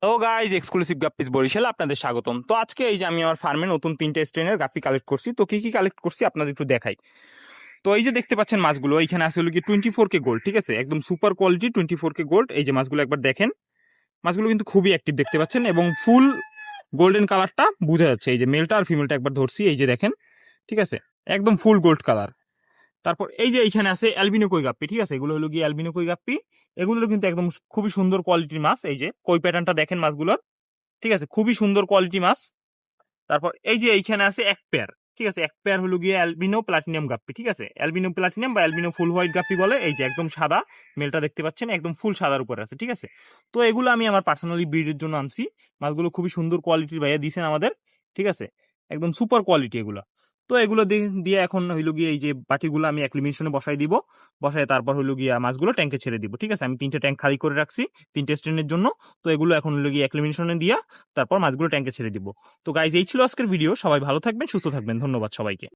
তো guys exclusive guppies Barishal আপনাদের স্বাগতম। তো আজকে এই যে আমি আমার ফার্মে নতুন 3টে স্ট্রেনের গাপ্পি কালেক্ট করছি। তো কি কি কালেক্ট করছি আপনাদের একটু দেখাই। তো এই যে দেখতে পাচ্ছেন মাছগুলো, এইখানে আছে হলো কি 24K গোল্ড, ঠিক আছে, একদম সুপার কোয়ালিটি 24K গোল্ড। এই যে মাছগুলো একবার দেখেন, মাছগুলো কিন্তু খুবই অ্যাক্টিভ দেখতে পাচ্ছেন এবং ফুল গোল্ডেন কালারটা বোঝা যাচ্ছে। এই যে মেলটা আর ফিমেলটা একবার ধরছি, এই যে দেখেন, ঠিক আছে, একদম ফুল গোল্ড কালার। তারপর এই যে এইখানে আছে অ্যালবিনো কই গাপ্পি, ঠিক আছে, এগুলো হলো গিয়ে অ্যালবিনো কই গাপ্পি। এগুলো কিন্তু একদম খুবই সুন্দর কোয়ালিটির মাছ। এই যে কই প্যাটার্নটা দেখেন মাছগুলোর, ঠিক আছে, খুবই সুন্দর কোয়ালিটি মাছ। তারপর এই যে এইখানে আছে এক পেয়ার, ঠিক আছে, এক পেয়ার হলো গিয়ে অ্যালবিনো প্লাটিনাম গাপ্পি, ঠিক আছে, অ্যালবিনো প্লাটিনাম বা অ্যালবিনো ফুল হোয়াইট গাপ্পি বলে। এই যে একদম সাদা মেলটা দেখতে পাচ্ছেন, একদম ফুল সাদার উপরে আছে, ঠিক আছে। তো এগুলো আমি আমার পার্সোনালি ব্রিডের জন্য আনছি। মাছগুলো খুবই সুন্দর কোয়ালিটির ভাইয়া দিয়েছেন আমাদের, ঠিক আছে, একদম সুপার কোয়ালিটি এগুলো। তো এগুলো দিয়ে এখন হইলো গিয়ে এই যে বাটিগুলো আমি অ্যাক্লিমেশনে বসাই দিব, বসাই তারপর হইলো গিয়ে মাছগুলো ট্যাঙ্কে ছেড়ে দিব, ঠিক আছে। আমি 3টে ট্যাঙ্ক খালি করে রাখছি 3টে স্ট্রেনের জন্য। তো এগুলো এখন হইলো গিয়ে অ্যাক্লিমেশনে দিয়া তারপর মাছগুলো ট্যাঙ্কে ছেড়ে দিব। তো গাইজ এই ছিল আজকের ভিডিও। সবাই ভালো থাকবেন, সুস্থ থাকবেন, ধন্যবাদ সবাইকে।